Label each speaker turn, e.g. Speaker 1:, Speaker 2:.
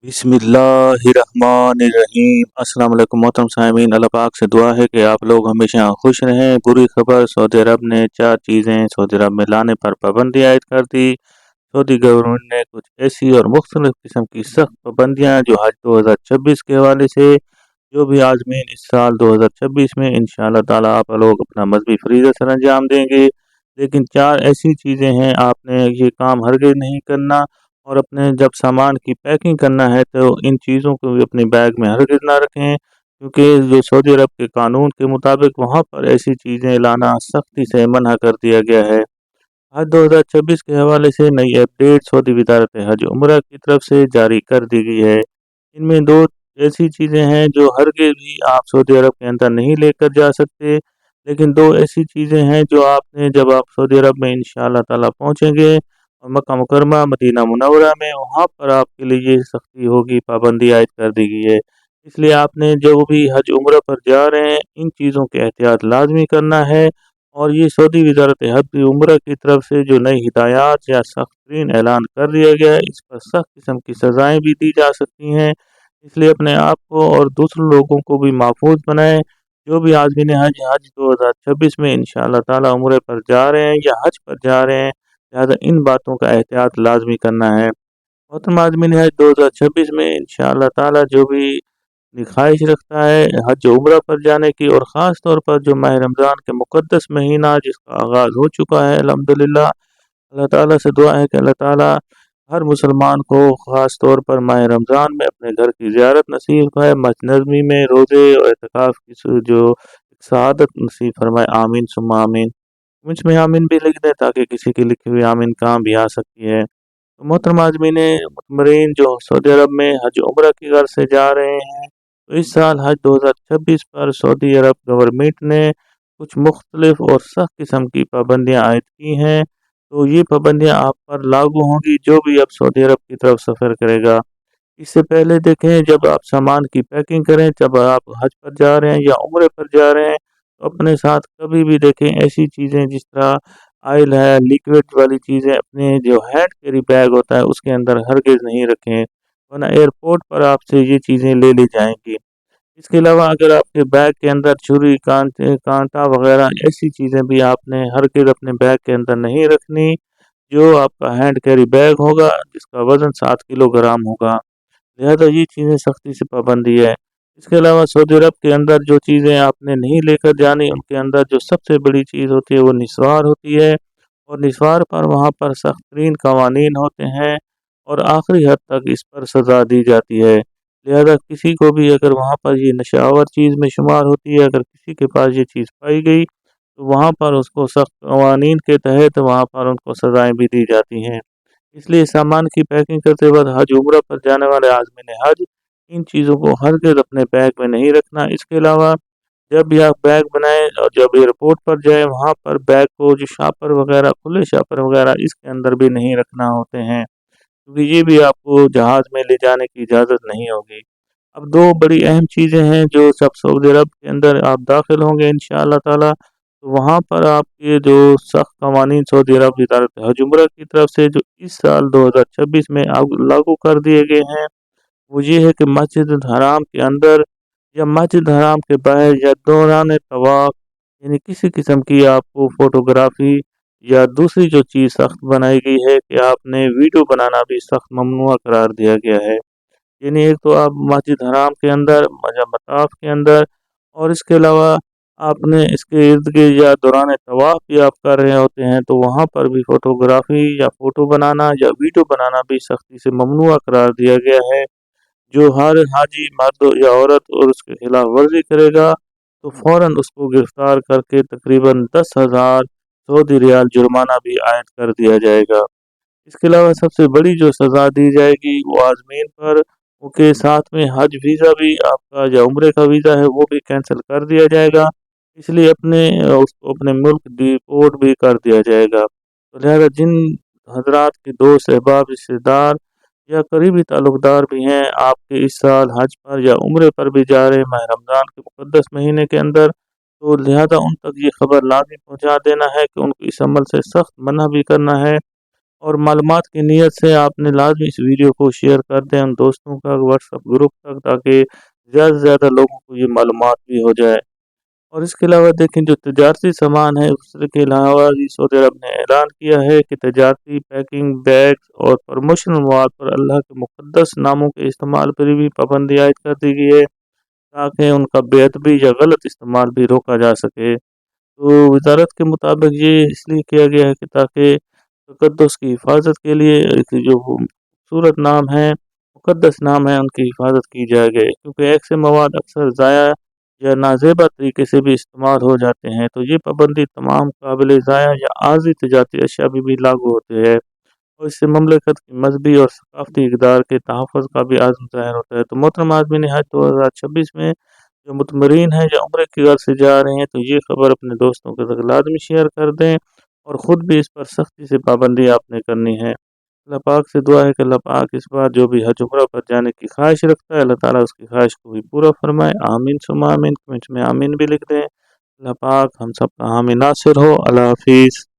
Speaker 1: बिस्मिल्लाहिर्रहमानिर्रहीम। अस्सलाम वालेकुम मोहतरम सामीन, अल्लाह पाक से दुआ है कि आप लोग हमेशा खुश रहें। बुरी खबर, सऊदी अरब ने 4 चीज़ें सऊदी अरब में लाने पर पाबंदी आयद कर दी। सऊदी गवर्नमेंट ने कुछ ऐसी और मुख्तलिफ किस्म की सख्त पाबंदियाँ जो हज 2026 के हवाले से जो भी आज़मीन इस साल 2026 में इंशाअल्लाह ताला आप लोग अपना मजहबी फरीज़ा सर अंजाम देंगे। लेकिन 4 ऐसी चीज़ें हैं, आपने ये काम हरगिज़ नहीं करना। और अपने जब सामान की पैकिंग करना है तो इन चीज़ों को भी अपनी बैग में हरगिज़ ना रखें, क्योंकि जो सऊदी अरब के कानून के मुताबिक वहाँ पर ऐसी चीज़ें लाना सख्ती से मना कर दिया गया है। हज 2026 के हवाले से नई अपडेट सऊदी वजारत हज उम्रा की तरफ से जारी कर दी गई है। इनमें 2 ऐसी चीज़ें हैं जो हरगिज़ भी आप सऊदी अरब के अंदर नहीं लेकर जा सकते, लेकिन 2 ऐसी चीज़ें हैं जो आपने जब आप सऊदी अरब में इंशाअल्लाह ताला पहुँचेंगे और मक्का मुकरमा, मदीना मुनव्वरा में, वहाँ पर आपके लिए ये सख्ती होगी, पाबंदी आयद कर दी गई है। इसलिए आपने जो भी हज उम्रा पर जा रहे हैं, इन चीज़ों की एहतियात लाज़मी करना है। और ये सऊदी वजारत हज उम्रा की तरफ से जो नई हिदायत या सख्त-तरीन ऐलान कर दिया गया है, इस पर सख्त किस्म की सज़ाएँ भी दी जा सकती हैं। इसलिए अपने आप को और दूसरे लोगों को भी महफूज़ बनाएँ। जो भी आज़मीन हज 2026 में इंशाअल्लाह ताला उम्रे पर जा रहे हैं या हज पर जा रहे हैं, लिहाज़ा इन बातों का एहतियात लाज़मी करना है। मोहतरम आज़मीन हज 2026 में इंशाअल्लाह ताला जो भी ख्वाहिश रखता है हज उम्रा पर जाने की, और ख़ास तौर पर जो माह रमज़ान के मुक़द्दस महीना जिसका आगाज़ हो चुका है अल्हम्दुलिल्लाह, अल्लाह ताला से दुआ है कि अल्लाह ताला हर मुसलमान को ख़ास तौर पर माह रमज़ान में अपने घर की ज़ियारत नसीब फरमाए, मजनज़मी में रोज़े और एतिकाफ़ की जो सआदत नसीब फरमाए। आमीन सुम्मा आमीन। कमेंट्स में आमीन भी लिख दें ताकि किसी की लिखी हुई आमीन काम भी आ सकती है। तो मोहतरम आज़मीन मुतमरीन जो सऊदी अरब में हज उम्रा की गर्ज से जा रहे हैं, तो इस साल हज 2026 पर सऊदी अरब गवर्नमेंट ने कुछ मुख्तलिफ और सख्त किस्म की पाबंदियाँ आयद की हैं। तो ये पाबंदियाँ आप पर लागू होंगी जो भी अब सऊदी अरब की तरफ सफ़र करेगा। इससे पहले देखें, जब आप सामान की पैकिंग करें, जब आप हज पर जा रहे हैं या उम्रे पर जा रहे हैं, तो अपने साथ कभी भी देखें ऐसी चीज़ें जिस तरह ऑयल है, लिक्विड वाली चीज़ें अपने जो हैंड कैरी बैग होता है उसके अंदर हरगिज़ नहीं रखें, वरना एयरपोर्ट पर आपसे ये चीज़ें ले ली जाएँगी। इसके अलावा अगर आपके बैग के अंदर छुरी, काँटा वग़ैरह ऐसी चीज़ें भी आपने हरगिज़ अपने बैग के अंदर नहीं रखनी, जो आपका हैंड कैरी बैग होगा जिसका वज़न 7 किलोग्राम होगा। लिहाज़ा ये चीज़ें सख्ती से पाबंदी है। इसके अलावा सऊदी अरब के अंदर जो चीज़ें आपने नहीं लेकर जानी, उनके अंदर जो सबसे बड़ी चीज़ होती है वो निस्वार होती है, और निस्वार पर वहाँ पर सख्त तरीन कवानीन होते हैं और आखिरी हद तक इस पर सज़ा दी जाती है। लिहाज़ा किसी को भी अगर वहाँ पर ये नशावर चीज़ में शुमार होती है, अगर किसी के पास ये चीज़ पाई गई, तो वहाँ पर उसको सख्त कवानीन के तहत वहाँ पर उनको सज़ाएँ भी दी जाती हैं। इसलिए सामान की पैकिंग करते वक़्त हज उम्रा पर जाने वाले आज़मीन हज इन चीज़ों को हरगिज़ अपने बैग में नहीं रखना। इसके अलावा जब भी आप बैग बनाएँ और जब एयरपोर्ट पर जाएँ, वहाँ पर बैग को जो शॉपर वग़ैरह, खुले शॉपर वग़ैरह इसके अंदर भी नहीं रखना होते हैं, क्योंकि ये भी आपको जहाज़ में ले जाने की इजाज़त नहीं होगी। अब 2 बड़ी अहम चीज़ें हैं जो सब सऊदी अरब के अंदर आप दाखिल होंगे इंशाअल्लाह ताला, तो वहाँ पर आपके जो सख्त कवानीन सऊदी अरब वज़ारत हज उम्रा की तरफ से जो इस साल 2026 में अब लागू कर दिए गए हैं, वो ये है कि मस्जिद हराम के अंदर या मस्जिद हराम के बाहर या दौरान तवाफ़ यानी किसी किस्म की आपको फ़ोटोग्राफ़ी या दूसरी जो चीज़ सख्त बनाई गई है कि आपने वीडियो बनाना भी सख्त ममनुआ करार दिया गया है। यानी एक तो आप मस्जिद हराम के अंदर या मताफ के अंदर, और इसके अलावा आपने इसके इर्द-गिर्द या दौरान तवाफ़ भी आप कर रहे होते हैं, तो वहाँ पर भी फ़ोटोग्राफ़ी या फ़ोटो बनाना या वीडियो बनाना भी सख्ती से ममनुआ करार दिया गया है। जो हर हाजी मर्द या औरत और उसके खिलाफ वर्जी करेगा, तो फ़ौरन उसको गिरफ़्तार करके तकरीबन 10,000 सऊदी रियाल जुर्माना भी आयद कर दिया जाएगा। इसके अलावा सबसे बड़ी जो सज़ा दी जाएगी वो आज़मीन पर के साथ में हज वीज़ा भी आपका या उम्रे का वीज़ा है वो भी कैंसल कर दिया जाएगा। इसलिए उसको अपने मुल्क डिपोर्ट भी कर दिया जाएगा। तो लिहाज़ा जिन हज़रात के दोस्त, अहबाब, रिश्तेदार या करीबी ताल्लुकदार भी हैं आपके इस साल हज पर या उम्रे पर भी जा रहे हैं माह रमज़ान के मुक़द्दस महीने के अंदर, तो लिहाज़ा उन तक ये ख़बर लाज़मी पहुँचा देना है कि उनको इस अमल से सख्त मना भी करना है। اور معلومات کی نیت سے آپ نے لازمی اس ویڈیو کو شیئر کر دیں ان دوستوں کا واٹس ایپ گروپ تک، تاکہ زیادہ سے زیادہ لوگوں کو یہ معلومات بھی ہو جائے۔ اور اس کے علاوہ دیکھیں جو تجارتی سامان ہے، اس کے علاوہ بھی سعودی عرب نے اعلان کیا ہے کہ تجارتی پیکنگ، بیگز اور پروموشنل مواد پر اللہ کے مقدس ناموں کے استعمال پر بھی پابندی عائد کر دی گئی ہے، تاکہ ان کا بے ادبی یا غلط استعمال بھی روکا جا سکے۔ تو وزارت کے مطابق یہ اس لیے کیا گیا ہے کہ تاکہ تقدس کی حفاظت کے لیے ایک جو خوبصورت نام ہے، مقدس نام ہے، ان کی حفاظت کی جائے گی، کیونکہ ایسے مواد اکثر ضائع یا نازیبا طریقے سے بھی استعمال ہو جاتے ہیں۔ تو یہ پابندی تمام قابل ضائع یا عارضی تجارتی اشیاء بھی لاگو ہوتے ہیں، اور اس سے مملکت کی مذہبی اور ثقافتی اقدار کے تحفظ کا بھی عزم ظاہر ہوتا ہے۔ تو محترم عازمین حج 2026 میں جو متمرین ہیں یا عمرے کی غرض سے جا رہے ہیں، تو یہ خبر اپنے دوستوں کے ساتھ لازمی شیئر کر دیں، اور خود بھی اس پر سختی سے پابندی آپ نے کرنی ہے۔ اللہ پاک سے دعا ہے کہ اللہ پاک اس بار جو بھی حج عمرہ پر جانے کی خواہش رکھتا ہے، اللہ تعالیٰ اس کی خواہش کو بھی پورا فرمائے۔ آمین ثم آمین، کمنٹ میں آمین بھی لکھ دیں۔ اللہ پاک ہم سب کا حامی ناصر ہو۔ اللہ حافظ۔